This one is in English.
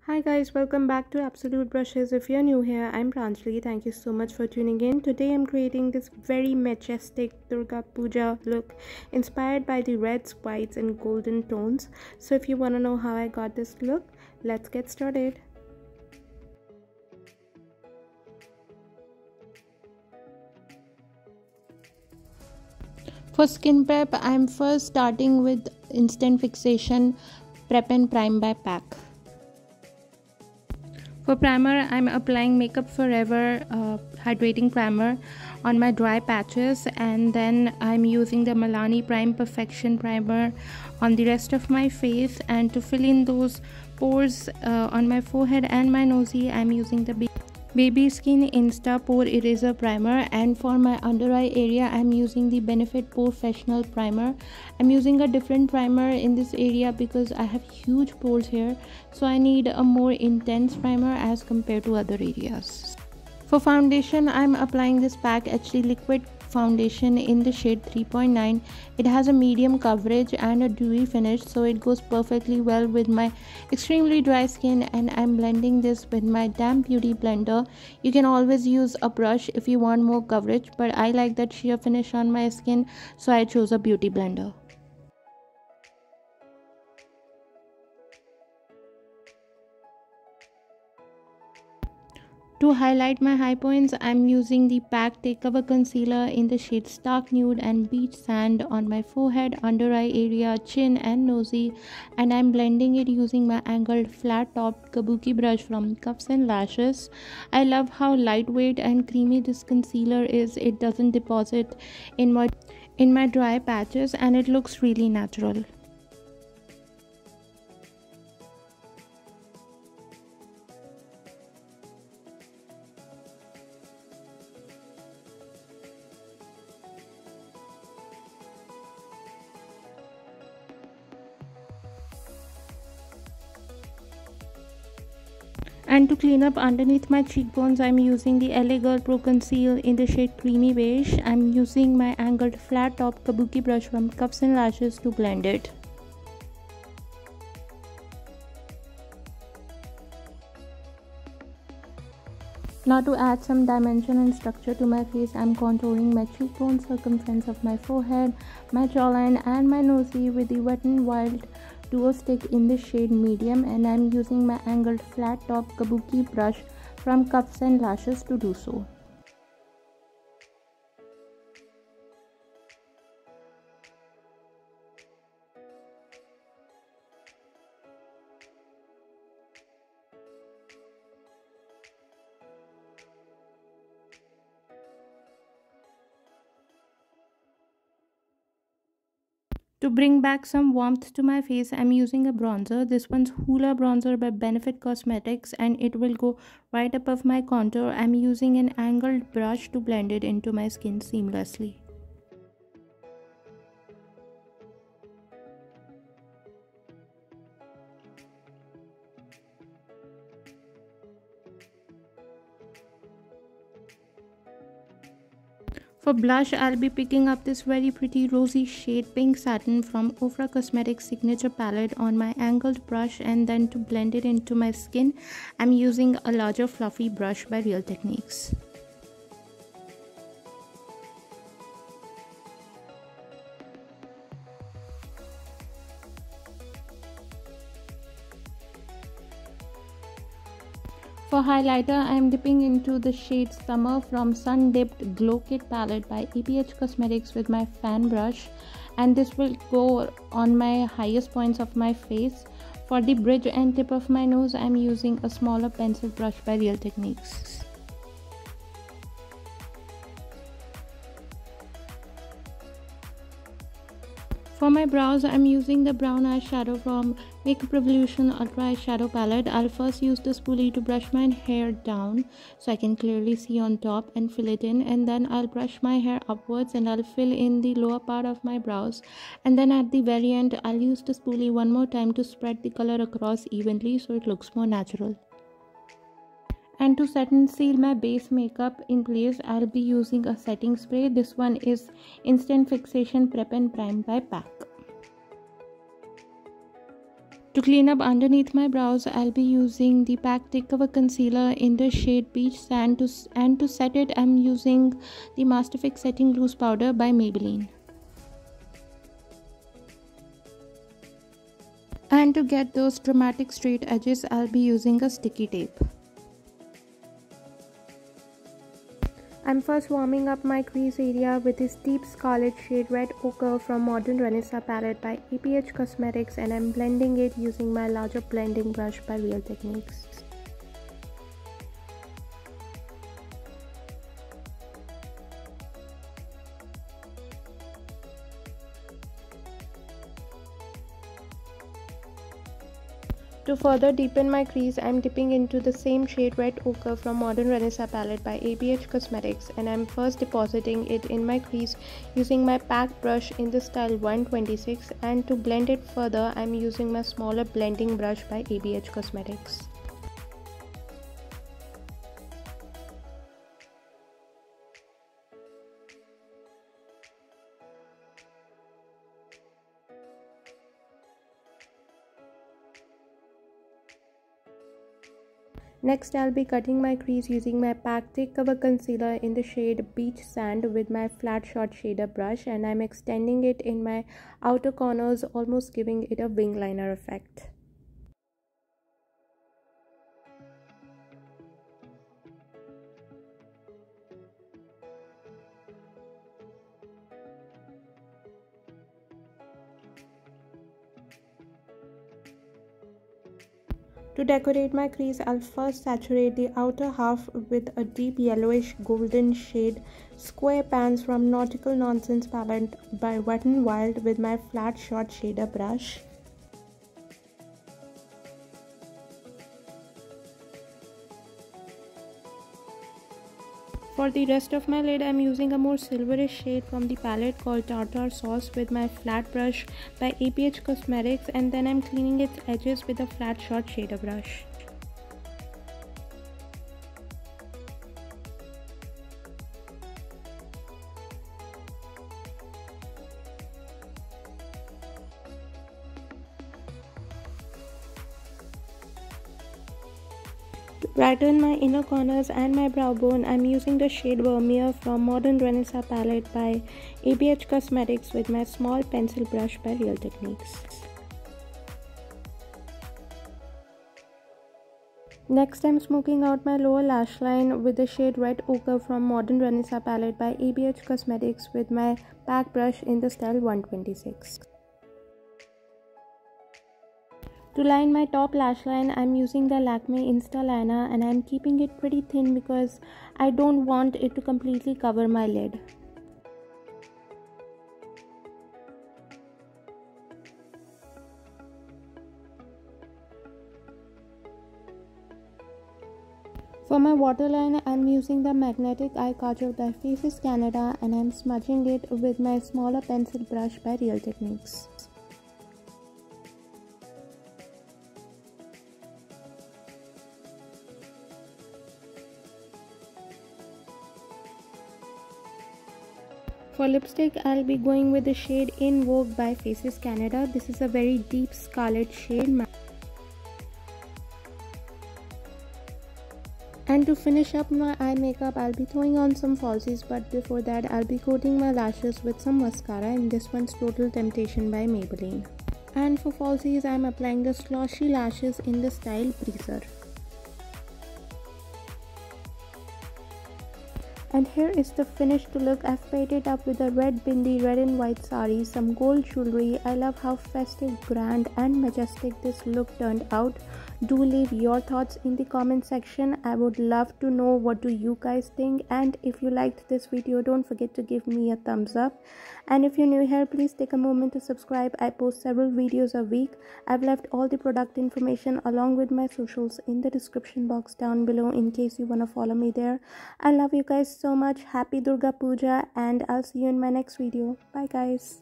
Hi guys, welcome back to Absolute Brushes. If you're new here, I'm Pranjali. Thank you so much for tuning in. Today I'm creating this very majestic Durga Puja look inspired by the reds, whites and golden tones. So if you want to know how I got this look, let's get started. For skin prep, I'm first starting with Instant Fixation Prep and Prime by PAC. For primer, I'm applying Makeup Forever Hydrating Primer on my dry patches, and then I'm using the Milani Prime Perfection Primer on the rest of my face. And to fill in those pores on my forehead and my nosy, I'm using the Baby Skin Insta Pore Eraser Primer, and for my under eye area I'm using the Benefit Professional Primer. I'm using a different primer in this area because I have huge pores here, so I need a more intense primer as compared to other areas. For foundation, I'm applying this PAC HD Liquid Foundation in the shade 3.9. It has a medium coverage and a dewy finish, so it goes perfectly well with my extremely dry skin, and I'm blending this with my damp beauty blender. You can always use a brush if you want more coverage, but I like that sheer finish on my skin, so I chose a beauty blender. To highlight my high points, I'm using the PAC Take Cover Concealer in the shades Stark Nude and Beach Sand on my forehead, under eye area, chin and nosy, and I'm blending it using my angled flat topped kabuki brush from Cuffs and Lashes. I love how lightweight and creamy this concealer is. It doesn't deposit in my dry patches and it looks really natural. And to clean up underneath my cheekbones, I'm using the LA Girl Pro Conceal in the shade Creamy Beige. I'm using my angled flat top kabuki brush from Cuffs and Lashes to blend it. Now to add some dimension and structure to my face, I'm contouring my cheekbone, circumference of my forehead, my jawline and my nosy with the Wet n Wild Duo Stick in the shade Medium, and I'm using my angled flat top kabuki brush from Cuffs and Lashes to do so. To bring back some warmth to my face, I'm using a bronzer. This one's Hoola Bronzer by Benefit Cosmetics, and it will go right above my contour. I'm using an angled brush to blend it into my skin seamlessly. For blush, I'll be picking up this very pretty rosy shade Pink Satin from Ofra Cosmetics Signature Palette on my angled brush, and then to blend it into my skin, I'm using a larger fluffy brush by Real Techniques. For highlighter, I am dipping into the shade Summer from Sun Dipped Glow Kit palette by APH Cosmetics with my fan brush, and this will go on my highest points of my face. For the bridge and tip of my nose, I am using a smaller pencil brush by Real Techniques. For my brows, I'm using the brown eyeshadow from Makeup Revolution Ultra Eyeshadow Palette. I'll first use the spoolie to brush my hair down so I can clearly see on top and fill it in, and then I'll brush my hair upwards and I'll fill in the lower part of my brows, and then at the very end I'll use the spoolie one more time to spread the color across evenly so it looks more natural. And to set and seal my base makeup in place, I'll be using a setting spray. This one is Instant Fixation Prep and Prime by PAC. To clean up underneath my brows, I'll be using the Pack Thick Cover Concealer in the shade Beach Sand, and to set it, I'm using the Master Fix Setting Loose Powder by Maybelline. And to get those dramatic straight edges, I'll be using a sticky tape. I'm first warming up my crease area with this deep scarlet shade Red Ochre from Modern Renaissance palette by ABH Cosmetics, and I'm blending it using my larger blending brush by Real Techniques. To further deepen my crease, I'm dipping into the same shade Red Ochre from Modern Renaissance palette by ABH Cosmetics, and I'm first depositing it in my crease using my packed brush in the style 126, and to blend it further, I'm using my smaller blending brush by ABH Cosmetics. Next, I'll be cutting my crease using my Pack Thick Cover Concealer in the shade Beach Sand with my flat short shader brush, and I'm extending it in my outer corners, almost giving it a wing liner effect. To decorate my crease, I'll first saturate the outer half with a deep yellowish golden shade Square Pants from Nautical Nonsense palette by Wet n Wild with my flat short shader brush. For the rest of my lid, I'm using a more silverish shade from the palette called Tartar Sauce with my flat brush by ABH Cosmetics, and then I'm cleaning its edges with a flat short shader brush. To brighten my inner corners and my brow bone, I'm using the shade Vermeer from Modern Renaissance palette by ABH Cosmetics with my small pencil brush by Real Techniques. Next, I'm smoking out my lower lash line with the shade Red Ochre from Modern Renaissance palette by ABH Cosmetics with my pack brush in the style 126. To line my top lash line, I'm using the Lakme Insta Liner, and I'm keeping it pretty thin because I don't want it to completely cover my lid. For my waterline, I'm using the Magnetic Eye Kajal by Faces Canada, and I'm smudging it with my smaller pencil brush by Real Techniques. For lipstick, I'll be going with the shade In Vogue by Faces Canada. This is a very deep scarlet shade. And to finish up my eye makeup, I'll be throwing on some falsies, but before that, I'll be coating my lashes with some mascara, and this one's Total Temptation by Maybelline. And for falsies, I'm applying the Sloshy Lashes in the style Breezer. And here is the finished look. I've paired it up with a red bindi, red and white sari, some gold jewelry. I love how festive, grand and majestic this look turned out. Do leave your thoughts in the comment section. I would love to know what do you guys think, and if you liked this video, don't forget to give me a thumbs up. And if you're new here, please take a moment to subscribe. I post several videos a week. I've left all the product information along with my socials in the description box down below in case you want to follow me there. I love you guys so much. Happy Durga Puja, and I'll see you in my next video. Bye guys.